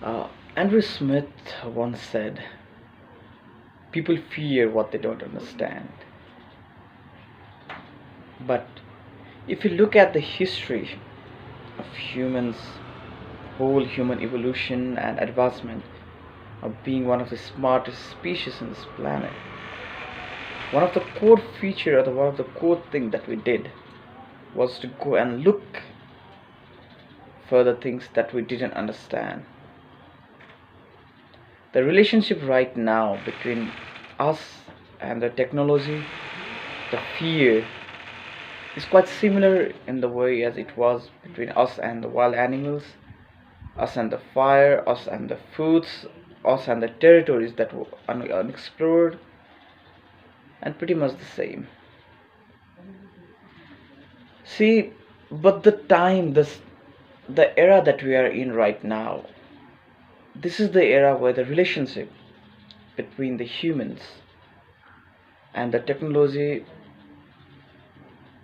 Uh, Andrew Smith once said, people fear what they don't understand. But if you look at the history of humans, whole human evolution and advancement of being one of the smartest species on this planet, one of the core feature or one of the core thing that we did was to go and look for the things that we didn't understand. The relationship right now between us and the technology, the fear, is quite similar in the way as it was between us and the wild animals, us and the fire, us and the foods, us and the territories that were unexplored, and pretty much the same. See, but the era that we are in right now, this is the era where the relationship between the humans and the technology,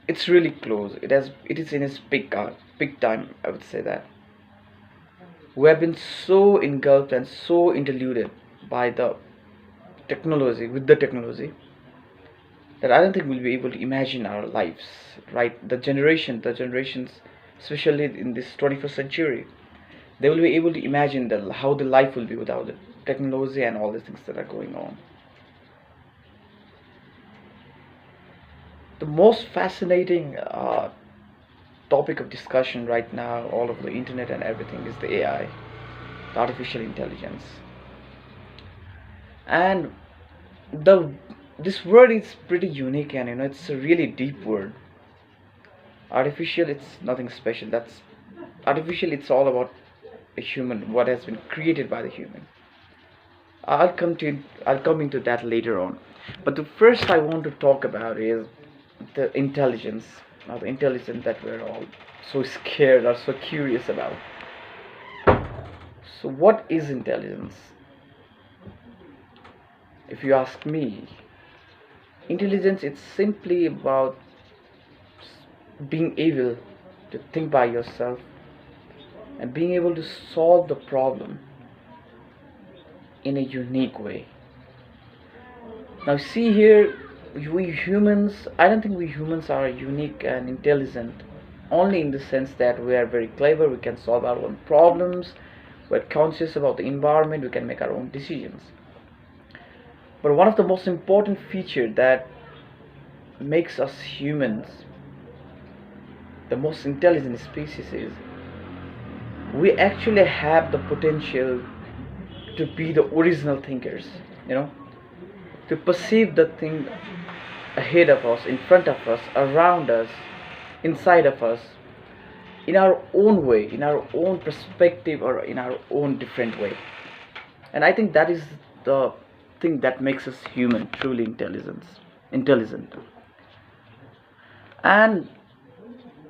it's really close. It is in its big time, I would say that. We have been so engulfed and so interluded by the technology, with the technology, that I don't think we'll be able to imagine our lives, right? The generations, especially in this 21st century, they will be able to imagine how the life will be without the technology and all the things that are going on. The most fascinating topic of discussion right now, all over the internet and everything, is the AI, the artificial intelligence. And the this word is pretty unique, and it's a really deep word. Artificial, it's nothing special. That's artificial. It's all about a human, what has been created by the human. I'll come into that later on. But the first I want to talk about is the intelligence, or the intelligence that we're all so scared or so curious about. So what is intelligence? If you ask me, intelligence, it's simply about being able to think by yourself and being able to solve the problem in a unique way. Now see here, we humans, I don't think we humans are unique and intelligent only in the sense that we are very clever, we can solve our own problems, we're conscious about the environment, we can make our own decisions. But one of the most important features that makes us humans the most intelligent species is we actually have the potential to be the original thinkers, to perceive the thing ahead of us, in front of us, around us, inside of us, in our own way, in our own perspective, or in our own different way. And I think that is the thing that makes us human, truly intelligent. And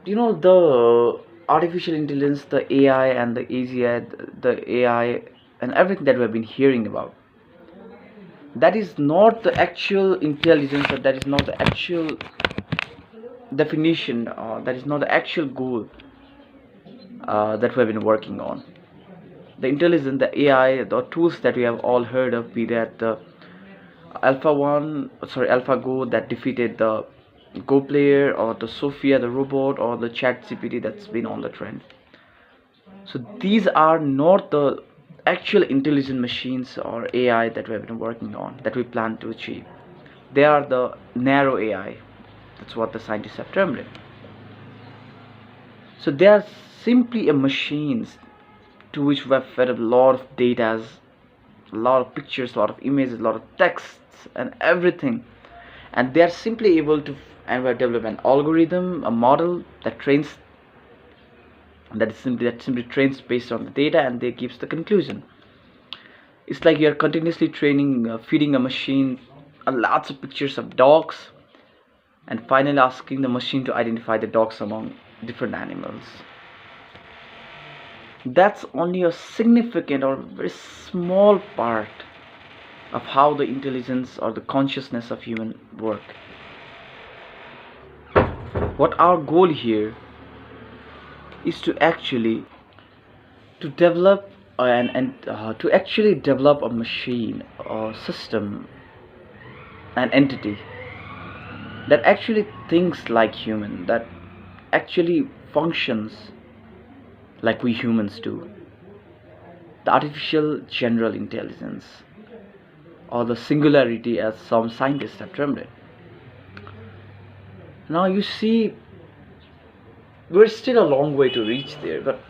the artificial intelligence, the AI and the AGI, the AI and everything that we have been hearing about, that is not the actual intelligence, or that is not the actual definition, or that is not the actual goal that we have been working on. The intelligence, the AI, the tools that we have all heard of, be that the AlphaGo that defeated the Go player, or the Sophia the robot, or the Chat GPT that's been on the trend. So these are not the actual intelligent machines or AI that we have been working on, that we plan to achieve. They are the narrow AI. That's what the scientists have termed it. So they are simply a machines to which we have fed a lot of data, a lot of pictures, a lot of images, a lot of texts and everything. And they are simply able to, and we have developed an algorithm, a model that simply trains based on the data, and they gives the conclusion. It's like you are continuously feeding a machine lots of pictures of dogs, and finally asking the machine to identify the dogs among different animals. That's only a significant or very small part of how the intelligence or the consciousness of human work. What our goal here is to actually to develop to actually develop a machine or system, an entity that actually thinks like human, that actually functions like we humans do, the artificial general intelligence, or the singularity as some scientists have termed it. Now you see, we're still a long way to reach there, but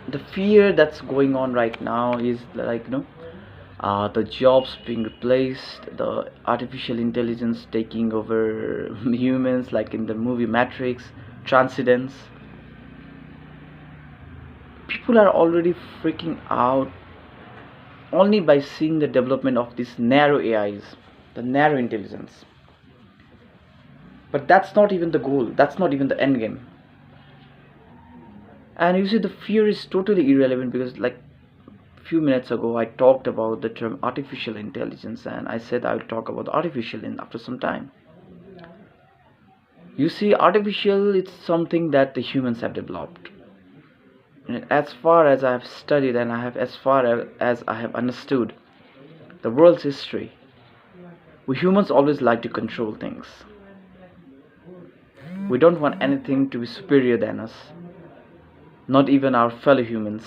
the fear that's going on right now is like, the jobs being replaced, the artificial intelligence taking over humans, like in the movie Matrix, transcendence. People are already freaking out only by seeing the development of these narrow AIs, the narrow intelligence. But that's not even the goal, that's not even the end game. And you see, the fear is totally irrelevant, because like few minutes ago I talked about the term artificial intelligence, and I said I will talk about artificial in after some time. You see, artificial, it's something that the humans have developed. And as far as I have studied, and as far as I have understood the world's history, we humans always like to control things. We don't want anything to be superior than us, not even our fellow humans.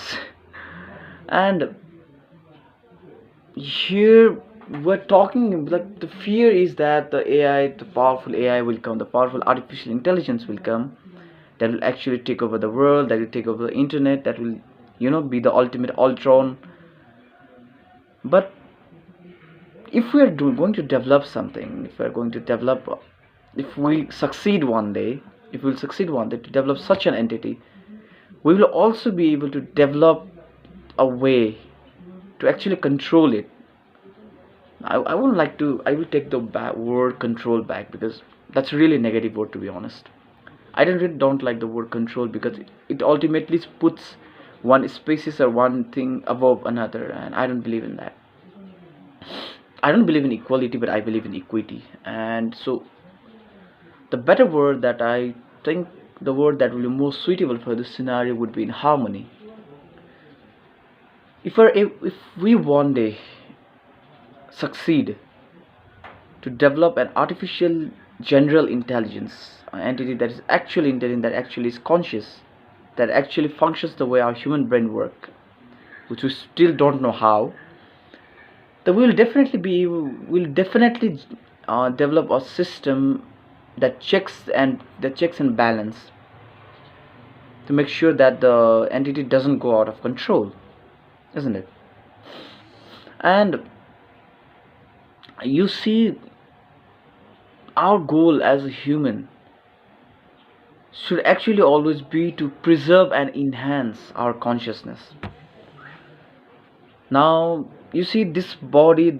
And here we're talking, like, the fear is that the AI, the powerful AI will come, the powerful artificial intelligence will come, that will actually take over the world, that will take over the internet, that will, be the ultimate Ultron. But if we are going to develop something, if we succeed one day, to develop such an entity, we will also be able to develop a way to actually control it. I will take the word control back, because that's really a negative word, to be honest. I really don't like the word control, because it ultimately puts one species or one thing above another, and I don't believe in that. I don't believe in equality, but I believe in equity. And so the better word that I think, the word that will be most suitable for this scenario, would be in harmony. If we one day succeed to develop an artificial general intelligence, an entity that is actually intelligent, that actually is conscious, that actually functions the way our human brain works, which we still don't know how, then we'll definitely develop a system that checks and balance, to make sure that the entity doesn't go out of control, isn't it? And you see, our goal as a human should actually always be to preserve and enhance our consciousness. Now you see, this body,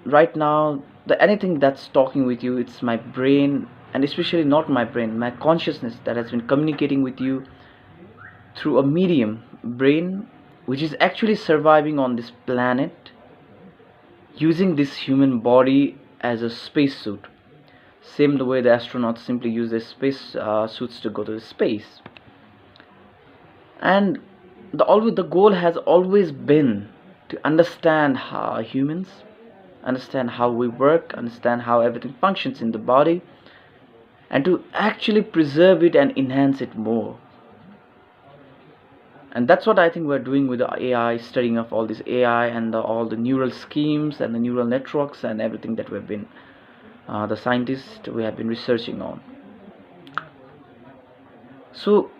right now, the anything that's talking with you, it's my brain, and especially not my brain, my consciousness, that has been communicating with you through a medium, brain, which is actually surviving on this planet, using this human body as a spacesuit. Same the way the astronauts simply use their space suits to go to space. And the goal has always been to understand how humans, understand how we work, understand how everything functions in the body, and to actually preserve it and enhance it more. And that's what I think we're doing with the AI, studying of all this AI and all the neural schemes and the neural networks and everything that we've been, the scientists, we have been researching on. So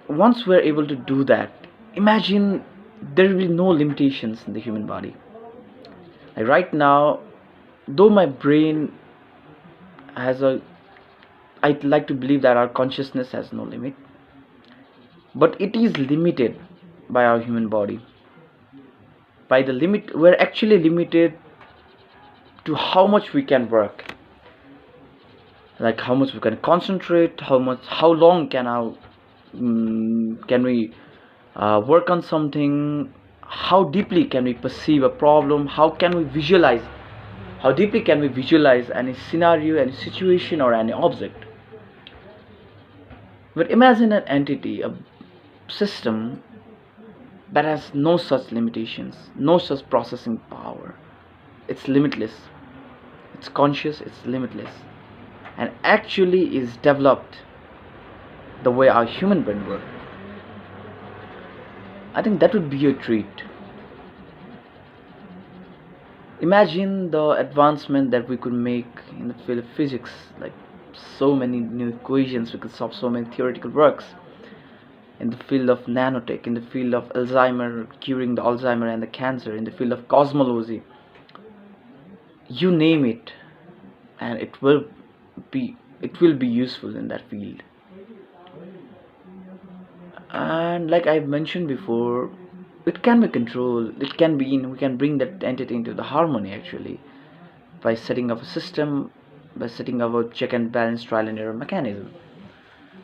once we're able to do that, imagine there will be no limitations in the human body. Like right now, though my brain I'd like to believe that our consciousness has no limit, but it is limited by our human body. By the limit, we're actually limited to how much we can work, like how much we can concentrate, how long can we work on something, how deeply can we perceive a problem, how deeply can we visualize any scenario, any situation, or any object. But imagine an entity, a system that has no such limitations, no such processing power. It's limitless, it's conscious, it's limitless, and actually is developed the way our human brain works. I think that would be a treat. Imagine the advancement that we could make in the field of physics, like so many new equations, we could solve so many theoretical works in the field of nanotech, in the field of Alzheimer, curing the Alzheimer and the cancer, in the field of cosmology, you name it, and it will be useful in that field. And like I mentioned before, it can be controlled, it can be in we can bring that entity into the harmony actually by setting up a system, by setting up a check and balance trial and error mechanism,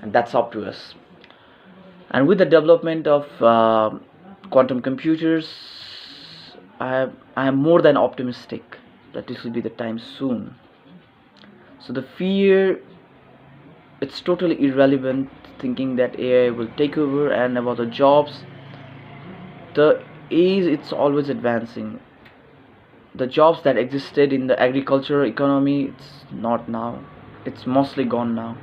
and that's up to us. And with the development of quantum computers, I am more than optimistic that this will be the time soon. So the fear, it's totally irrelevant thinking that AI will take over. And about the jobs, the age it's always advancing. The jobs that existed in the agricultural economy, it's not now, it's mostly gone now.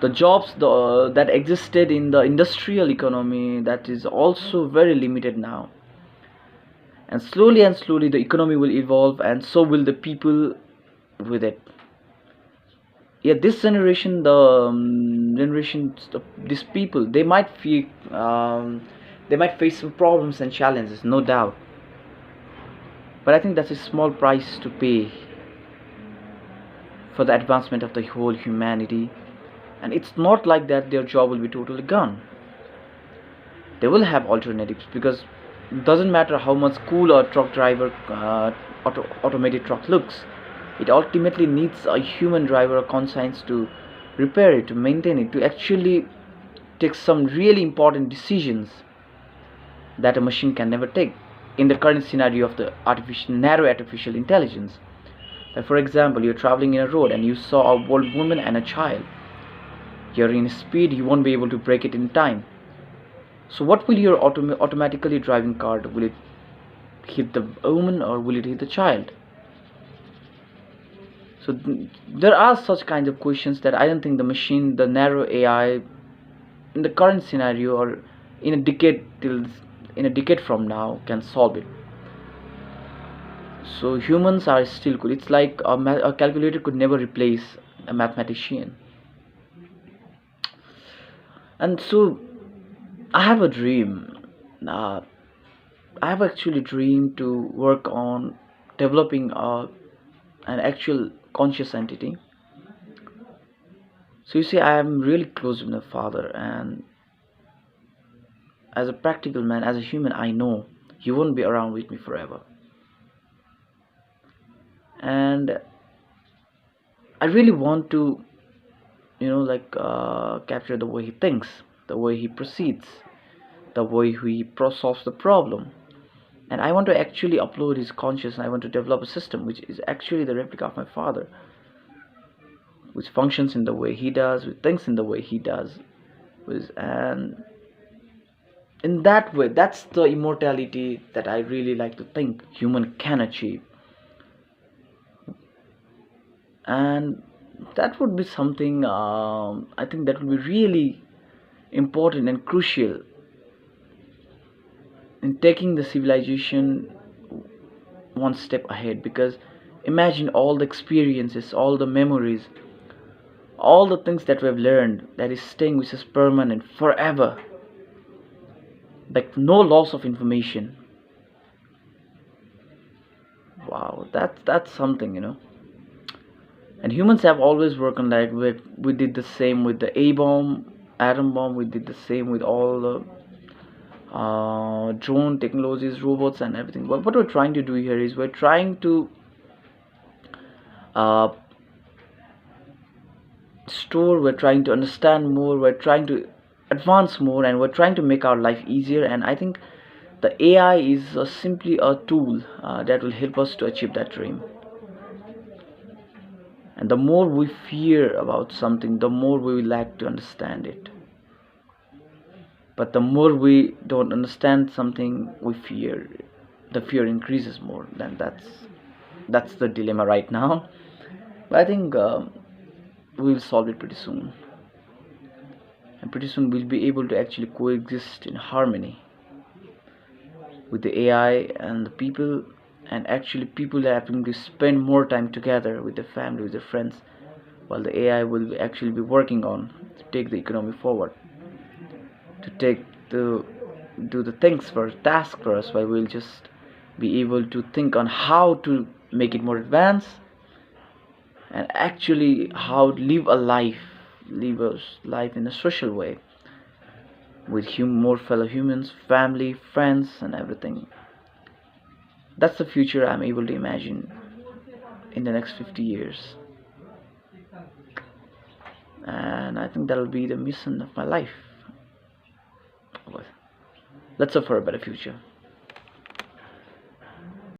The jobs that existed in the industrial economy, that is also very limited now. And slowly the economy will evolve, and so will the people with it. Yeah, this generation, the these people, they might face some problems and challenges, no doubt, but I think that's a small price to pay for the advancement of the whole humanity. And it's not like that their job will be totally gone. They will have alternatives, because it doesn't matter how much cool a truck driver automated truck looks, it ultimately needs a human driver or conscience to repair it, to maintain it, to actually take some really important decisions that a machine can never take in the current scenario of the narrow artificial intelligence. Like for example, you're traveling in a road and you saw a old woman and a child. You're in speed, you won't be able to break it in time. So what will your automatically driving car do? Will it hit the woman or will it hit the child? So there are such kinds of questions that I don't think the machine, the narrow AI, in the current scenario or in a decade from now, can solve it. So humans are still good. It's like a calculator could never replace a mathematician. And so I have a dream. Uh, I have actually dreamed to work on developing an actual conscious entity. So you see, I am really close with my father, and as a practical man, as a human, I know he won't be around with me forever. And I really want to, capture the way he thinks, the way he proceeds, the way he solves the problem. And I want to actually upload his consciousness. I want to develop a system which is actually the replica of my father, which functions in the way he does, which thinks in the way he does, and in that way, that's the immortality that I really like to think human can achieve. And that would be something, I think that would be really important and crucial in taking the civilization one step ahead. Because imagine all the experiences, all the memories, all the things that we have learned that is staying with us permanent forever, like no loss of information. Wow, that's something. And humans have always worked on that. We did the same with the A bomb, atom bomb. We did the same with all the drone technologies, robots, and everything. But what we're trying to do here is we're trying to uh, store, we're trying to understand more, we're trying to advance more, and we're trying to make our life easier. And I think the AI is simply a tool that will help us to achieve that dream. And the more we fear about something, the more we will lack to understand it. But the more we don't understand something, we fear. The fear increases more. Then that's the dilemma right now. But I think we'll solve it pretty soon, and pretty soon we'll be able to actually coexist in harmony with the AI and the people, and actually people are having to spend more time together with their family, with their friends, while the AI will actually be working on to take the economy forward, to take the do the things for task for us, while we'll just be able to think on how to make it more advanced, and actually how to live a life in a social way with more fellow humans, family, friends, and everything. That's the future I'm able to imagine in the next 50 years. And I think that'll be the mission of my life. Let's hope for a better future.